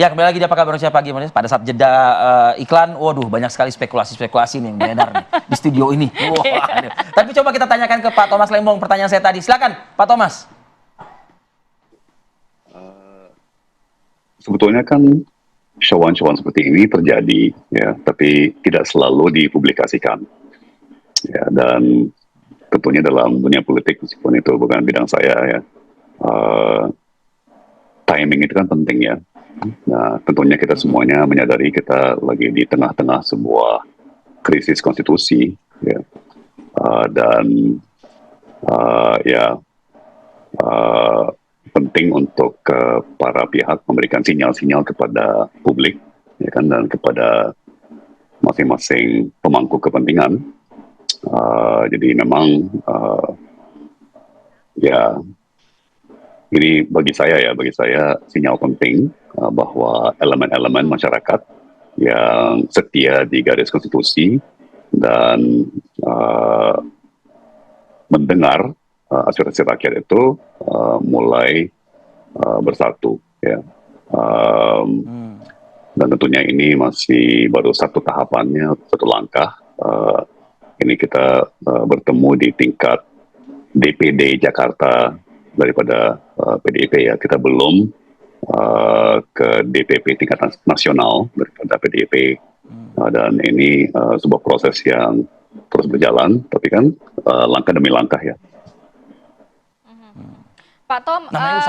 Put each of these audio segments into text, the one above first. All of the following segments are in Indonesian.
Ya, kembali lagi di Apa Kabar Indonesia Pagi. Pada saat jeda iklan, waduh banyak sekali spekulasi-spekulasi nih yang beredar nih, di studio ini. Wah, aduh. Tapi coba kita tanyakan ke Pak Thomas Lembong pertanyaan saya tadi. Silakan, Pak Thomas. Sebetulnya kan syawuan-syawuan seperti ini terjadi, ya, tapi tidak selalu dipublikasikan. Ya, dan tentunya dalam dunia politik, meskipun itu bukan bidang saya, ya, timing itu kan penting, ya. Nah, tentunya kita semuanya menyadari kita lagi di tengah-tengah sebuah krisis konstitusi, ya, dan ya penting untuk para pihak memberikan sinyal-sinyal kepada publik, ya kan, dan kepada masing-masing pemangku kepentingan. Jadi memang ya ini bagi saya sinyal penting bahwa elemen-elemen masyarakat yang setia di garis konstitusi dan mendengar aspirasi rakyat itu mulai bersatu, ya. Dan tentunya ini masih baru satu tahapannya, satu langkah. Ini kita bertemu di tingkat DPD Jakarta daripada PDIP, ya. Kita belum ke DPP tingkat nasional daripada PDIP, dan ini sebuah proses yang terus berjalan, tapi kan langkah demi langkah, ya. Pak Tom,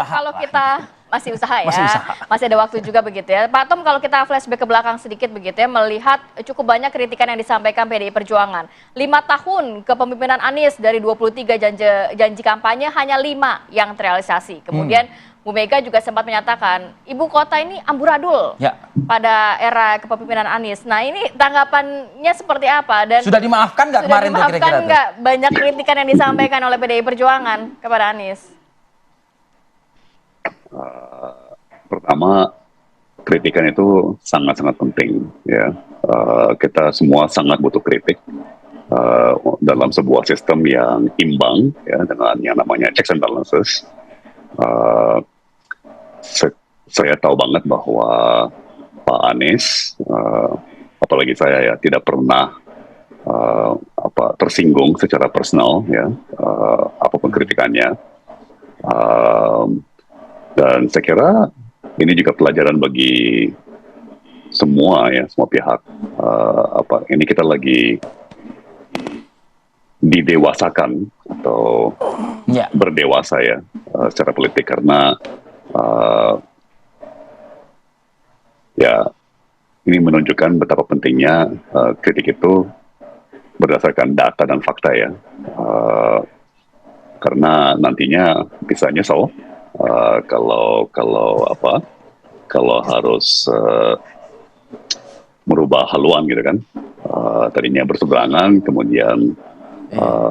kalau kita masih usaha, ya, Masih usaha. masih ada waktu juga begitu, ya. Pak Tom, kalau kita flashback ke belakang sedikit begitu, ya, melihat cukup banyak kritikan yang disampaikan PDI Perjuangan. 5 tahun kepemimpinan Anies dari 23 janji kampanye hanya 5 yang terrealisasi. Kemudian Bu Mega juga sempat menyatakan ibu kota ini amburadul, Ya. pada era kepemimpinan Anies. Nah, ini tanggapannya seperti apa? Dan Sudah dimaafkan nggak kemarin tuh kira-kira tuh? nggak banyak kritikan yang disampaikan oleh PDI Perjuangan kepada Anies? Pertama, kritikan itu sangat-sangat penting, ya. Kita semua sangat butuh kritik dalam sebuah sistem yang imbang, ya, dengan yang namanya checks and balances. Saya tahu banget bahwa Pak Anies, apalagi saya, ya, tidak pernah tersinggung secara personal, ya, apapun kritikannya. Dan saya kira ini juga pelajaran bagi semua, ya, semua pihak. Ini kita lagi didewasakan atau berdewasa, ya, secara politik, karena ya ini menunjukkan betapa pentingnya kritik itu berdasarkan data dan fakta, ya. Karena nantinya bisa nyesel kalau harus merubah haluan, gitu kan. Tadinya berseberangan, kemudian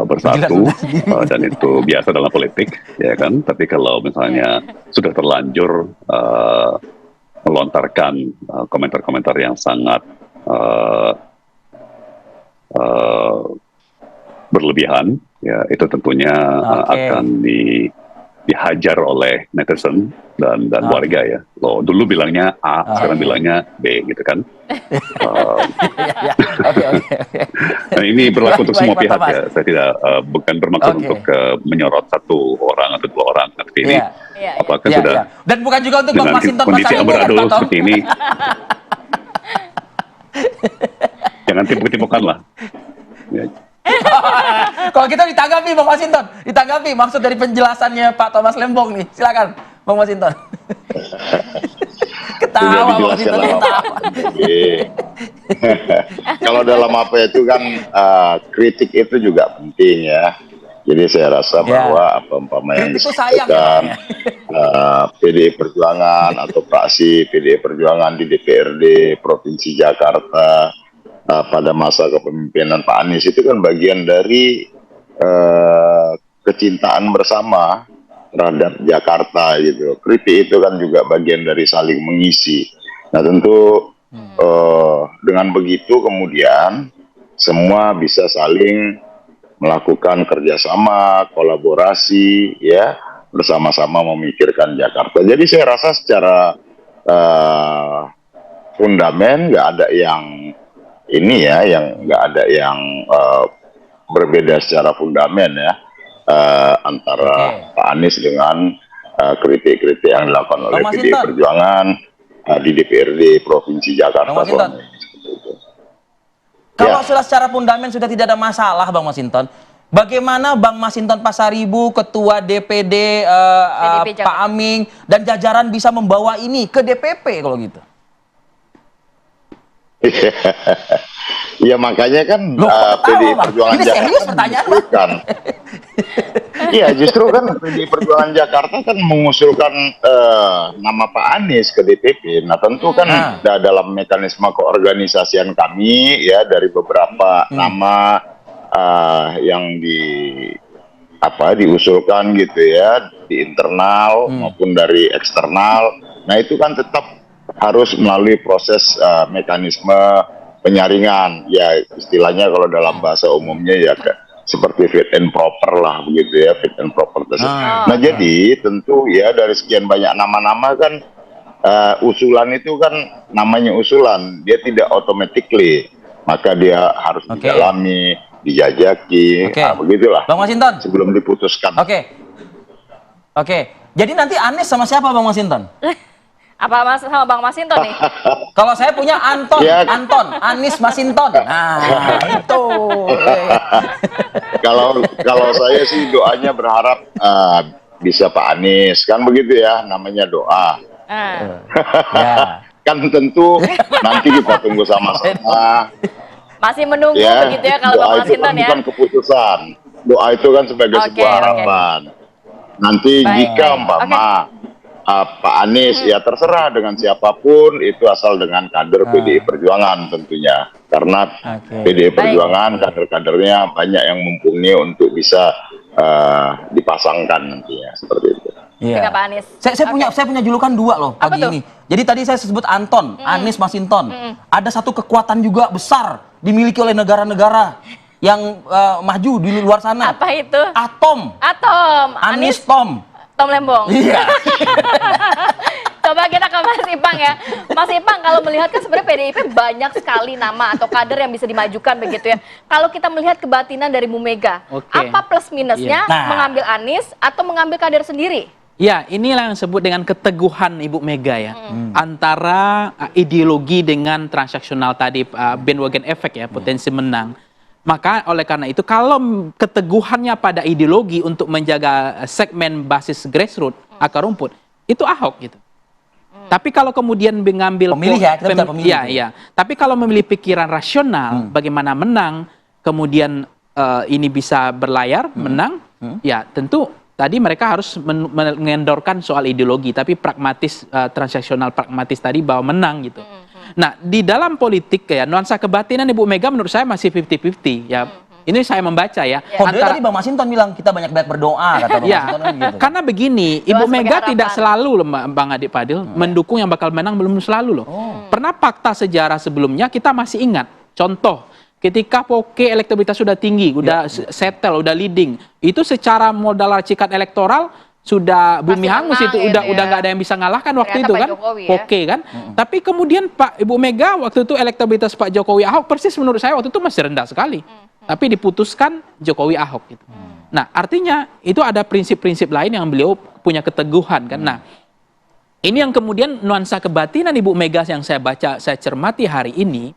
bersatu, dan itu biasa dalam politik, ya kan. Tapi kalau misalnya sudah terlanjur melontarkan komentar-komentar yang sangat berlebihan, ya, itu tentunya akan dihajar oleh netizen dan warga, ya. Lo dulu bilangnya A, sekarang bilangnya B, gitu kan. Oke. Nah, ini berlaku untuk semua Baik, Pak pihak, Thomas. ya. Saya tidak bukan bermaksud untuk menyorot satu orang atau dua orang. Tapi ini apakah sudah dan bukan juga untuk Bang dengan Masinton kondisi Pasaribu, kan, amburadul Pak Tom? seperti ini, jangan tipu-tipukan lah. Ya. Kalau kita ditanggapi, Bang Masinton, ditanggapi maksud dari penjelasannya Pak Thomas Lembong nih. Silakan, Bang Masinton. Ketawa, Bang Masinton, ketawa. Kalau dalam apa itu kan kritik itu juga penting, ya. Jadi saya rasa bahwa apa umpamanya yang disampaikan PDI Perjuangan atau fraksi PDI Perjuangan di DPRD Provinsi Jakarta pada masa kepemimpinan Pak Anies itu kan bagian dari kecintaan bersama terhadap Jakarta, gitu. Kritik itu kan juga bagian dari saling mengisi. Nah, tentu dengan begitu kemudian semua bisa saling melakukan kerjasama, kolaborasi, ya, bersama-sama memikirkan Jakarta. Jadi saya rasa secara fundamen, nggak ada yang ini ya, yang nggak ada yang berbeda secara fundamen ya, antara Pak Anies dengan kritik-kritik yang dilakukan oleh PDI Perjuangan di DPRD Provinsi Jakarta. Kalau sudah secara fundament sudah tidak ada masalah, Bang Masinton, bagaimana Bang Masinton Pasaribu, Ketua DPD Pak Aming, dan jajaran bisa membawa ini ke DPP kalau gitu? Ya makanya kan PDI Perjuangan Jakarta iya, justru kan PDI Perjuangan Jakarta kan mengusulkan nama Pak Anies ke DPP. Nah tentu kan dalam mekanisme keorganisasian kami ya, dari beberapa nama yang diusulkan gitu ya, di internal maupun dari eksternal. Nah itu kan tetap harus melalui proses mekanisme penyaringan, ya istilahnya kalau dalam bahasa umumnya ya seperti fit and proper lah begitu ya, fit and proper tersebut. Nah jadi tentu ya dari sekian banyak nama-nama kan usulan itu kan namanya usulan, dia tidak automatically, maka dia harus didalami, dijajaki, begitulah. Bang Masinton sebelum diputuskan. Jadi nanti Anies sama siapa, Bang Masinton? Apa sama Bang Masinton nih? Kalau saya punya Anton, Anies Masinton. Nah, itu. Kalau saya sih doanya berharap bisa Pak Anies, kan begitu ya, namanya doa. Kan tentu nanti kita tunggu sama-sama. Masih menunggu begitu ya kalau Bang Masinton ya. Bukan keputusan. Doa itu kan sebagai sebuah harapan. Nanti jika umpama Pak Anies ya terserah dengan siapapun, itu asal dengan kader PDI Perjuangan tentunya, karena PDI Perjuangan kader-kadernya banyak yang mumpuni untuk bisa dipasangkan nantinya seperti itu. Iya. Pak Anies. Saya punya julukan dua loh pagi ini. Jadi tadi saya sebut Anton, Anies Masinton. Ada satu kekuatan juga besar dimiliki oleh negara-negara yang maju di luar sana. Apa itu? Atom. Anies Tom. Tom Lembong. Iya. Coba kita ke Mas Ipang ya. Mas Ipang, kalau melihat kan sebenarnya PDIP banyak sekali nama atau kader yang bisa dimajukan begitu ya. Kalau kita melihat kebatinan dari Bu Mega, apa plus minusnya mengambil Anies atau mengambil kader sendiri? Ya, inilah yang disebut dengan keteguhan Ibu Mega ya. Antara ideologi dengan transaksional tadi, bandwagon effect ya, potensi menang. Maka oleh karena itu kalau keteguhannya pada ideologi untuk menjaga segmen basis grassroots, akar rumput, itu Ahok gitu. Tapi kalau kemudian mengambil pemilih ya, kita pemilih. Iya. Tapi kalau memilih pikiran rasional, bagaimana menang, kemudian ini bisa berlayar, menang, ya tentu tadi mereka harus mengendorkan soal ideologi, tapi pragmatis, transaksional pragmatis tadi bahwa menang gitu. Nah, di dalam politik ya, nuansa kebatinan Ibu Mega menurut saya masih 50-50 ya. Ini saya membaca ya. Tadi Bang Masinton bilang kita banyak-banyak berdoa, kata Bang Masinton gitu. Karena begini, Ibu Mega tidak selalu loh, Bang Adik Padil, mendukung yang bakal menang belum selalu loh. Pernah fakta sejarah sebelumnya kita masih ingat. Contoh, ketika Poke elektabilitas sudah tinggi, udah settle, udah leading, itu secara modal racikan elektoral sudah bumi hangus itu, udah nggak ada yang bisa ngalahkan waktu itu kan, Poke kan. Tapi kemudian Ibu Mega waktu itu elektabilitas Pak Jokowi Ahok persis menurut saya waktu itu masih rendah sekali. Tapi diputuskan Jokowi Ahok gitu. Nah, artinya itu ada prinsip-prinsip lain yang beliau punya keteguhan kan. Nah, ini yang kemudian nuansa kebatinan Ibu Mega yang saya baca, saya cermati hari ini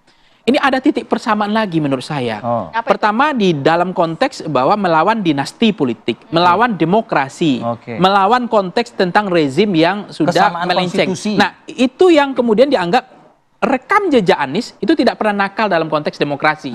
ada titik persamaan lagi menurut saya. Pertama di dalam konteks bahwa melawan dinasti politik, melawan demokrasi, melawan konteks tentang rezim yang sudah melenceng. Nah, itu yang kemudian dianggap rekam jejak Anies itu tidak pernah nakal dalam konteks demokrasi.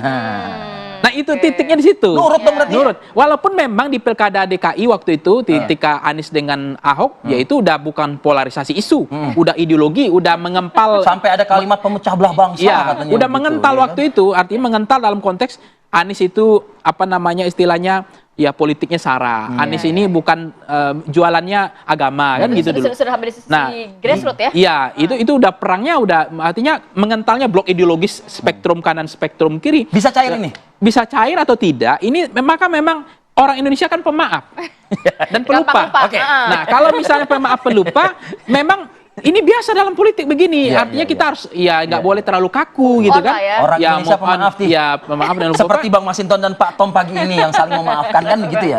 Nah, itu titiknya di situ. Nurut dong berarti. Nurut. Walaupun memang di Pilkada DKI waktu itu ketika Anies dengan Ahok yaitu udah bukan polarisasi isu, udah ideologi, udah mengempal sampai ada kalimat pemecah belah bangsa katanya. Udah mengental waktu itu, artinya mengental dalam konteks Anies itu apa namanya istilahnya ya politiknya sara. Anies ini bukan jualannya agama kan gitu dulu. Sudah hampir di sisi grassroots ya? Iya, itu udah perangnya udah artinya mengentalnya blok ideologis spektrum kanan spektrum kiri. Bisa cair ini? Bisa cair atau tidak? Ini maka memang orang Indonesia kan pemaaf dan pelupa. Oke. Nah, kalau misalnya pemaaf pelupa, memang Ini biasa dalam politik begini. Iya, Artinya iya, kita iya. harus ya nggak boleh terlalu kaku gitu kan. Ya. Orang Indonesia pemaaf nih. Ya, pemaaf dan Seperti Bang Masinton dan Pak Tom pagi ini yang saling memaafkan kan begitu ya.